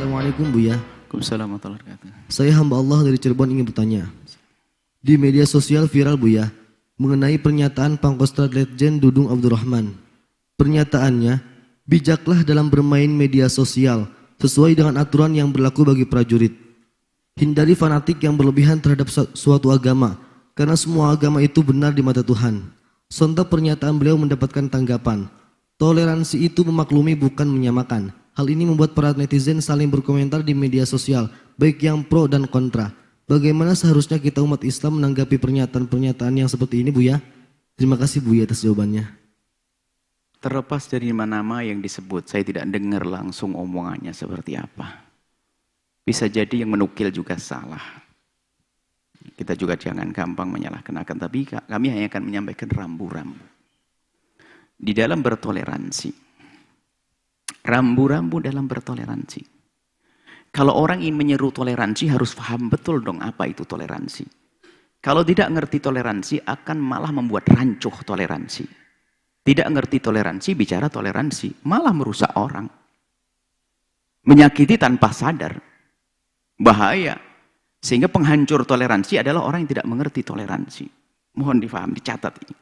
Assalamualaikum Buya. Waalaikumsalam warahmatullahi wabarakatuh. Saya hamba Allah dari Cirebon ingin bertanya. Di media sosial viral Buya mengenai pernyataan Pangkostrat Letjen Dudung Abdurrahman. Pernyataannya, bijaklah dalam bermain media sosial sesuai dengan aturan yang berlaku bagi prajurit. Hindari fanatik yang berlebihan terhadap suatu agama, karena semua agama itu benar di mata Tuhan. Sontak pernyataan beliau mendapatkan tanggapan. Toleransi itu memaklumi bukan menyamakan. Hal ini membuat para netizen saling berkomentar di media sosial, baik yang pro dan kontra. Bagaimana seharusnya kita umat Islam menanggapi pernyataan-pernyataan yang seperti ini Buya? Terima kasih Buya atas jawabannya. Terlepas dari nama yang disebut, saya tidak dengar langsung omongannya seperti apa. Bisa jadi yang menukil juga salah. Kita juga jangan gampang menyalahkan, tapi kami hanya akan menyampaikan rambu-rambu. Di dalam bertoleransi. Rambu-rambu dalam bertoleransi. Kalau orang ingin menyeru toleransi harus paham betul dong apa itu toleransi. Kalau tidak ngerti toleransi akan malah membuat rancuh toleransi. Tidak ngerti toleransi bicara toleransi malah merusak orang. Menyakiti tanpa sadar. Bahaya. Sehingga penghancur toleransi adalah orang yang tidak mengerti toleransi. Mohon difahami, dicatat ini.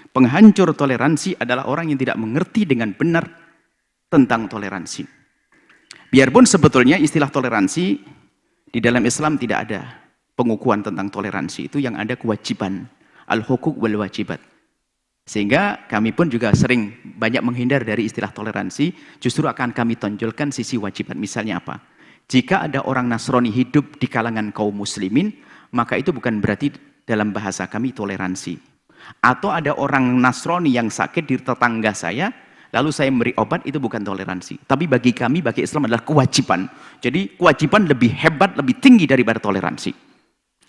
Penghancur toleransi adalah orang yang tidak mengerti dengan benar tentang toleransi. Biarpun sebetulnya istilah toleransi di dalam Islam tidak ada pengukuhan tentang toleransi, itu yang ada kewajiban, al-hukuk wal wajibat. Sehingga kami pun juga sering banyak menghindar dari istilah toleransi, justru akan kami tonjolkan sisi wajibat. Misalnya apa? Jika ada orang Nasrani hidup di kalangan kaum muslimin, maka itu bukan berarti dalam bahasa kami toleransi. Atau ada orang Nasrani yang sakit di tetangga saya, lalu saya memberi obat, itu bukan toleransi. Tapi bagi kami, bagi Islam adalah kewajiban. Jadi kewajiban lebih hebat, lebih tinggi daripada toleransi.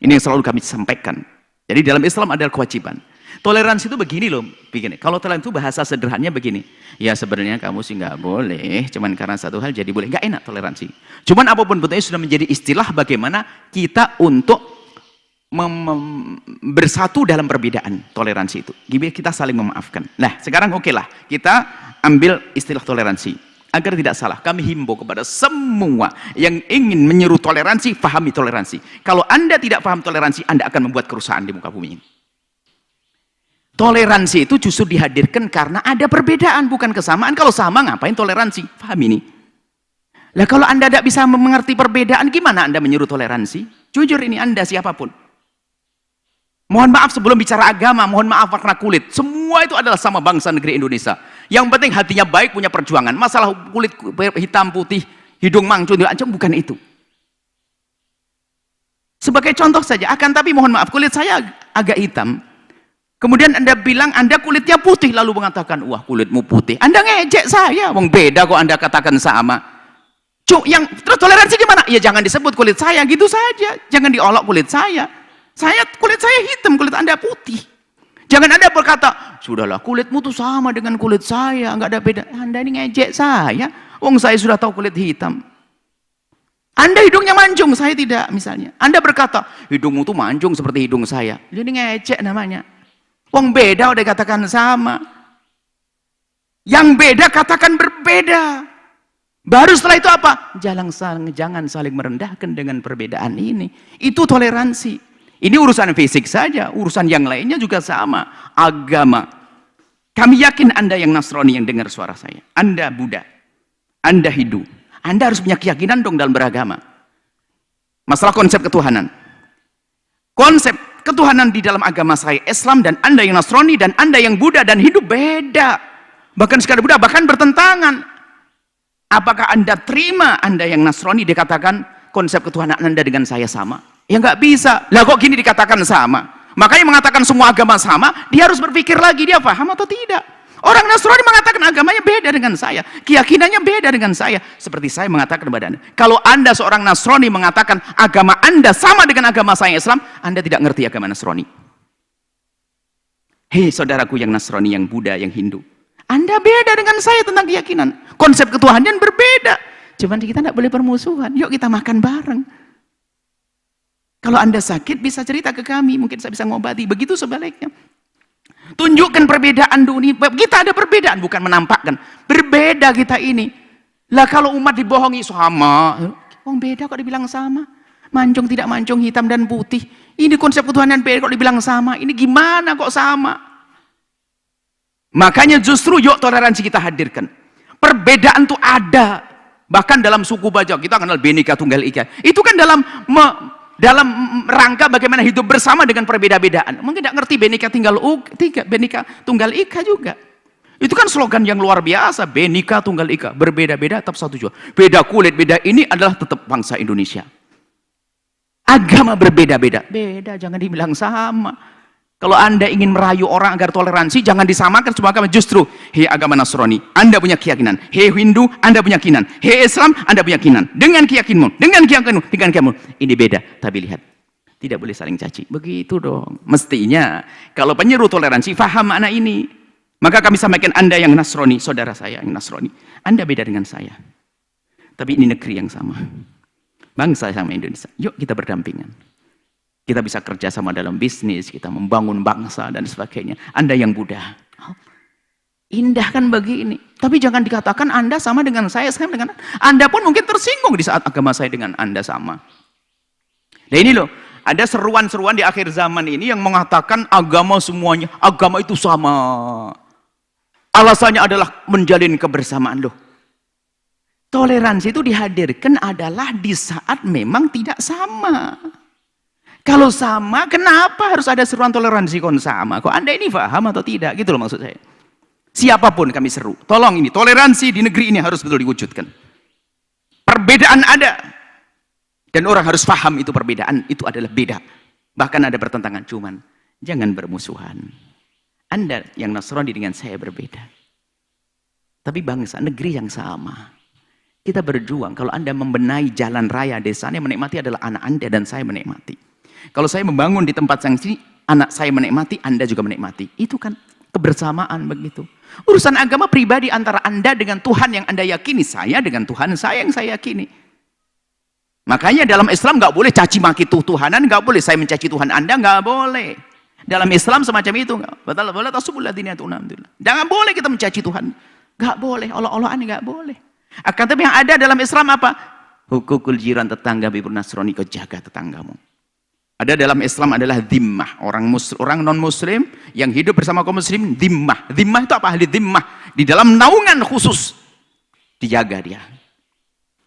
Ini yang selalu kami sampaikan. Jadi dalam Islam adalah kewajiban. Toleransi itu begini loh. Begini. Kalau toleransi itu bahasa sederhananya begini. Ya sebenarnya kamu sih nggak boleh, cuman karena satu hal jadi boleh. Nggak enak toleransi. Cuman apapun bentuknya sudah menjadi istilah bagaimana kita untuk bersatu dalam perbedaan. Toleransi itu. Kita saling memaafkan. Nah sekarang oke lah. Kita ambil istilah toleransi. Agar tidak salah, kami himbau kepada semua yang ingin menyeru toleransi, pahami toleransi. Kalau Anda tidak paham toleransi, Anda akan membuat kerusakan di muka bumi ini. Toleransi itu justru dihadirkan karena ada perbedaan, bukan kesamaan. Kalau sama, ngapain toleransi? Paham ini. Lah kalau Anda tidak bisa mengerti perbedaan, gimana Anda menyeru toleransi? Jujur ini Anda siapapun. Mohon maaf sebelum bicara agama, mohon maaf warna kulit. Semua itu adalah sama bangsa negeri Indonesia. Yang penting hatinya baik, punya perjuangan. Masalah kulit hitam, putih, hidung mancung, bukan itu. Sebagai contoh saja, tapi mohon maaf, kulit saya agak hitam. Kemudian Anda bilang Anda kulitnya putih, lalu mengatakan, wah kulitmu putih. Anda ngejek saya, wong beda kok Anda katakan sama. Terus toleransi gimana? Ya jangan disebut kulit saya, gitu saja. Jangan diolok kulit saya. Kulit saya hitam, kulit Anda putih. Jangan Anda berkata, sudahlah kulitmu tuh sama dengan kulit saya, nggak ada beda. Anda ini ngejek saya, wong saya sudah tahu kulit hitam. Anda hidungnya mancung, saya tidak misalnya. Anda berkata, hidungmu tuh mancung seperti hidung saya. Jadi ngejek namanya. Wong beda udah katakan sama. Yang beda katakan berbeda. Baru setelah itu apa? Jangan saling merendahkan dengan perbedaan ini. Itu toleransi. Ini urusan fisik saja, urusan yang lainnya juga sama. Agama. Kami yakin Anda yang Nasrani yang dengar suara saya. Anda Buddha. Anda Hindu. Anda harus punya keyakinan dong dalam beragama. Masalah konsep ketuhanan. Konsep ketuhanan di dalam agama saya Islam dan Anda yang Nasrani dan Anda yang Buddha dan Hindu beda. Bahkan sekadar Buddha, bahkan bertentangan. Apakah Anda terima Anda yang Nasrani dikatakan konsep ketuhanan Anda dengan saya sama? Ya nggak bisa. Lah kok gini dikatakan sama? Makanya mengatakan semua agama sama, dia harus berpikir lagi dia paham atau tidak. Orang Nasrani mengatakan agamanya beda dengan saya, keyakinannya beda dengan saya. Seperti saya mengatakan kepada Anda, kalau Anda seorang Nasrani mengatakan agama Anda sama dengan agama saya Islam, Anda tidak ngerti agama Nasrani. Hei saudaraku yang Nasrani, yang Buddha, yang Hindu, Anda beda dengan saya tentang keyakinan. Konsep ketuhanan berbeda. Cuman kita tidak boleh permusuhan. Yuk kita makan bareng. Kalau Anda sakit bisa cerita ke kami, mungkin saya bisa ngobati. Begitu sebaliknya. Tunjukkan perbedaan dunia. Kita ada perbedaan, bukan menampakkan. Berbeda kita ini. Lah kalau umat dibohongi sama, Wong beda kok dibilang sama. Mancung tidak mancung, hitam dan putih. Ini konsep ketuhanan beda kok dibilang sama. Ini gimana kok sama? Makanya justru yuk toleransi kita hadirkan. Perbedaan tuh ada. Bahkan dalam suku Bajau kita kenal Bhinneka Tunggal Ika. Itu kan dalam rangka bagaimana hidup bersama dengan perbeda-bedaan. Mungkin tidak ngerti Bhinneka Tunggal Ika juga. Itu kan slogan yang luar biasa. Bhinneka Tunggal Ika. Berbeda-beda tetap satu jua. Beda kulit, beda ini adalah tetap bangsa Indonesia. Agama berbeda-beda. Beda, jangan dibilang sama. Kalau Anda ingin merayu orang agar toleransi, jangan disamakan semua agama. Justru, hei agama Nasrani, Anda punya keyakinan. Hei Hindu, Anda punya keyakinan. Hei Islam, Anda punya keyakinan. Dengan keyakinanmu, dengan keyakinanmu. Ini beda, tapi lihat. Tidak boleh saling caci. Begitu dong. Mestinya, kalau penyeru toleransi, faham anak ini. Maka kami sampaikan Anda yang Nasrani, saudara saya yang Nasrani. Anda beda dengan saya. Tapi ini negeri yang sama. Bangsa sama Indonesia. Yuk kita berdampingan. Kita bisa kerja sama dalam bisnis, kita membangun bangsa dan sebagainya. Anda yang Buddha. Indah kan begini. Tapi jangan dikatakan Anda sama dengan saya, dengan Anda pun mungkin tersinggung di saat agama saya dengan Anda sama. Nah ini loh, ada seruan-seruan di akhir zaman ini yang mengatakan agama semuanya, agama itu sama. Alasannya adalah menjalin kebersamaan loh. Toleransi itu dihadirkan adalah di saat memang tidak sama. Kalau sama, kenapa harus ada seruan toleransi kon sama? Kok Anda ini paham atau tidak? Gitu loh maksud saya. Siapapun kami seru. Tolong ini, toleransi di negeri ini harus betul diwujudkan. Perbedaan ada. Dan orang harus paham itu perbedaan. Itu adalah beda. Bahkan ada pertentangan. Cuman, jangan bermusuhan. Anda yang Nasrani dengan saya berbeda. Tapi bangsa, negeri yang sama. Kita berjuang. Kalau Anda membenahi jalan raya desanya, menikmati adalah anak Anda dan saya menikmati. Kalau saya membangun di tempat yang sini, anak saya menikmati, Anda juga menikmati. Itu kan kebersamaan begitu. Urusan agama pribadi antara Anda dengan Tuhan yang Anda yakini, saya dengan Tuhan saya yang saya yakini. Makanya dalam Islam nggak boleh caci maki Tuhanan, nggak boleh saya mencaci Tuhan Anda, nggak boleh. Dalam Islam semacam itu nggak. Jangan boleh kita mencaci Tuhan, nggak boleh. Allah-Allahan nggak boleh. Akan tapi yang ada dalam Islam apa? Hukukul jiran, tetangga bibur Nasrani, kau jaga tetanggamu. Ada dalam Islam adalah dhimmah, orang non muslim yang hidup bersama kaum muslim, dhimmah. Dhimmah itu apa? Ahli dhimmah, di dalam naungan khusus dijaga dia,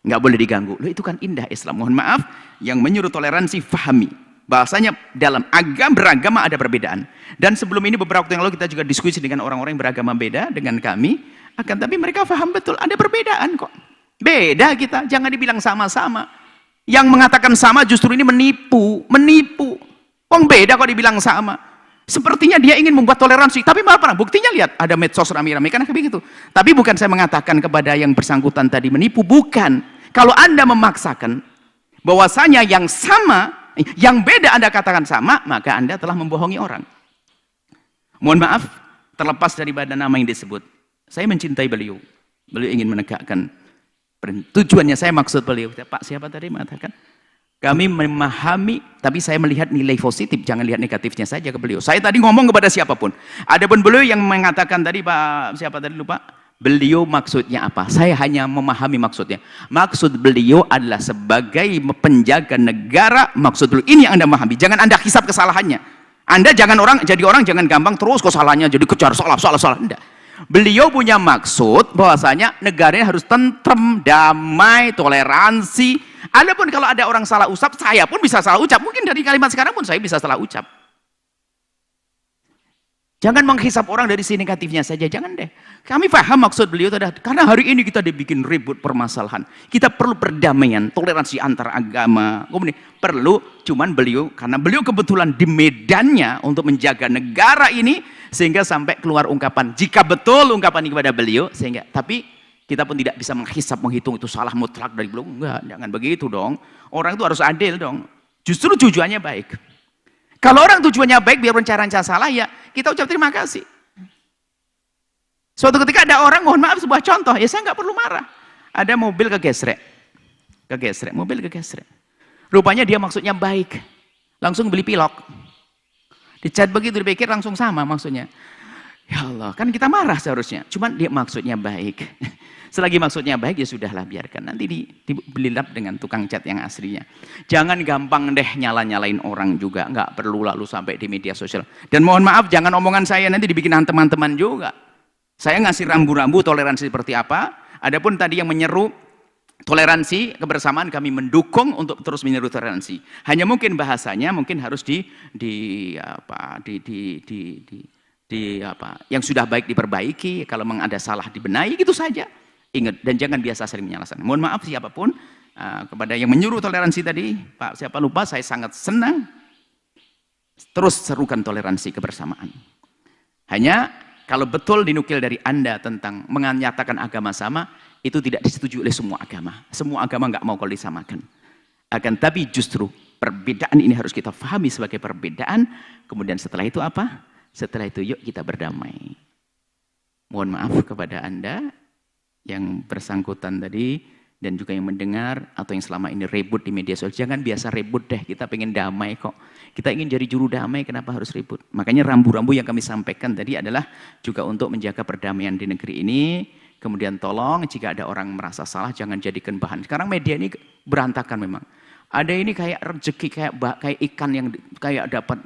nggak boleh diganggu. Loh, itu kan indah Islam. Mohon maaf, yang menyuruh toleransi fahami bahasanya dalam beragama ada perbedaan. Dan sebelum ini beberapa waktu yang lalu kita juga diskusi dengan orang-orang yang beragama beda dengan kami, akan tapi mereka paham betul ada perbedaan kok. Beda kita, jangan dibilang sama-sama. Yang mengatakan sama justru ini menipu. Wong beda kok dibilang sama. Sepertinya dia ingin membuat toleransi, tapi malah pernah buktinya lihat ada medsos rame-rame kan begitu. Tapi bukan saya mengatakan kepada yang bersangkutan tadi menipu, bukan. Kalau Anda memaksakan bahwasanya yang sama, yang beda Anda katakan sama, maka Anda telah membohongi orang. Mohon maaf, terlepas daripada nama yang disebut. Saya mencintai beliau. Beliau ingin menegakkan tujuannya, saya maksud beliau. Pak siapa tadi mengatakan? Kami memahami, tapi saya melihat nilai positif, jangan lihat negatifnya saja ke beliau. Saya tadi ngomong kepada siapapun. Adapun beliau yang mengatakan tadi, Pak siapa tadi lupa? Beliau maksudnya apa? Saya hanya memahami maksudnya. Maksud beliau adalah sebagai penjaga negara, maksud beliau ini yang Anda memahami. Jangan Anda hisap kesalahannya. Anda jangan jadi orang jangan gampang terus kesalahannya jadi kejar salah. Enggak. Beliau punya maksud bahwasanya negaranya harus tentrem, damai, toleransi. Adapun kalau ada orang salah ucap, saya pun bisa salah ucap. Mungkin dari kalimat sekarang pun saya bisa salah ucap. Jangan menghisap orang dari sisi negatifnya saja, jangan deh. Kami paham maksud beliau itu adalah karena hari ini kita dibikin ribut permasalahan. Kita perlu perdamaian, toleransi antar agama. Kemudian perlu, cuman beliau karena beliau kebetulan di medannya untuk menjaga negara ini sehingga sampai keluar ungkapan. Jika betul ungkapan ini kepada beliau, sehingga tapi kita pun tidak bisa menghisap, menghitung itu salah mutlak dari beliau. Enggak, jangan begitu dong. Orang itu harus adil dong. Justru tujuannya baik. Kalau orang tujuannya baik, biar cara-cara salah, ya kita ucap terima kasih. Suatu ketika ada orang, mohon maaf sebuah contoh, ya saya nggak perlu marah. Ada mobil kegesrek. Mobil kegesrek. Rupanya dia maksudnya baik. Langsung beli pilok. Dicat begitu, dipikir langsung sama maksudnya. Ya Allah, kan kita marah seharusnya. Cuman dia maksudnya baik. Selagi maksudnya baik, ya sudahlah biarkan. Nanti dibelilap dengan tukang cat yang aslinya. Jangan gampang deh nyala-nyalain orang juga. Nggak perlu lalu sampai di media sosial. Dan mohon maaf, jangan omongan saya nanti dibikin teman-teman juga. Saya ngasih rambu-rambu toleransi seperti apa. Adapun tadi yang menyeru toleransi, kebersamaan, kami mendukung untuk terus menyeru toleransi. Hanya mungkin bahasanya mungkin harus yang sudah baik diperbaiki, kalau memang ada salah dibenahi, gitu saja. Ingat, dan jangan biasa sering menyalahkan. Mohon maaf siapapun, kepada yang menyuruh toleransi tadi, Pak siapa lupa, saya sangat senang. Terus serukan toleransi kebersamaan. Hanya kalau betul dinukil dari Anda tentang menyatakan agama sama, itu tidak disetujui oleh semua agama. Semua agama nggak mau kalau disamakan. Akan tapi justru perbedaan ini harus kita pahami sebagai perbedaan. Kemudian setelah itu apa? Setelah itu yuk kita berdamai. Mohon maaf kepada Anda yang bersangkutan tadi dan juga yang mendengar atau yang selama ini ribut di media sosial. Jangan biasa ribut deh, kita pengen damai kok. Kita ingin jadi juru damai, kenapa harus ribut? Makanya rambu-rambu yang kami sampaikan tadi adalah juga untuk menjaga perdamaian di negeri ini. Kemudian tolong jika ada orang merasa salah jangan jadikan bahan. Sekarang media ini berantakan memang. Ada ini kayak rezeki, kayak ikan yang kayak dapat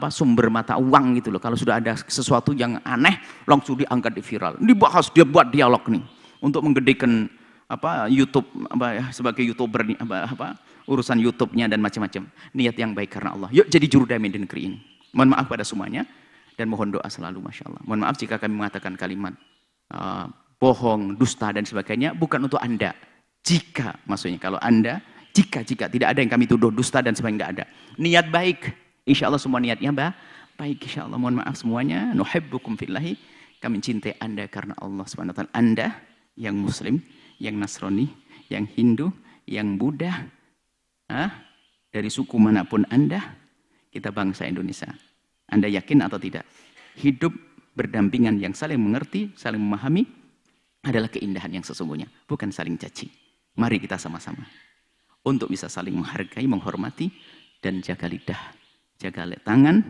sumber mata uang gitu loh. Kalau sudah ada sesuatu yang aneh langsung diangkat di viral. Dibahas, dia buat dialog nih untuk menggedekan YouTube sebagai YouTuber nih, urusan YouTube-nya dan macam-macam. Niat yang baik karena Allah. Yuk jadi juru damai di negeri ini. Mohon maaf pada semuanya dan mohon doa selalu, Masya Allah. Mohon maaf jika kami mengatakan kalimat bohong, dusta dan sebagainya, bukan untuk Anda. Jika, maksudnya kalau Anda, jika tidak ada yang kami tuduh dusta dan sebagainya, tidak ada. Niat baik, insya Allah semua niatnya baik, insya Allah. Mohon maaf semuanya. Nuhibbukum fillahi. Kami cintai Anda karena Allah SWT. Anda yang Muslim, yang Nasrani, yang Hindu, yang Buddha, dari suku manapun Anda, kita bangsa Indonesia. Anda yakin atau tidak? Hidup berdampingan yang saling mengerti, saling memahami adalah keindahan yang sesungguhnya, bukan saling caci. Mari kita sama-sama untuk bisa saling menghargai, menghormati, dan jaga lidah, jaga tangan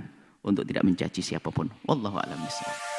untuk tidak mencaci siapapun. Wallahu a'lam bishawab.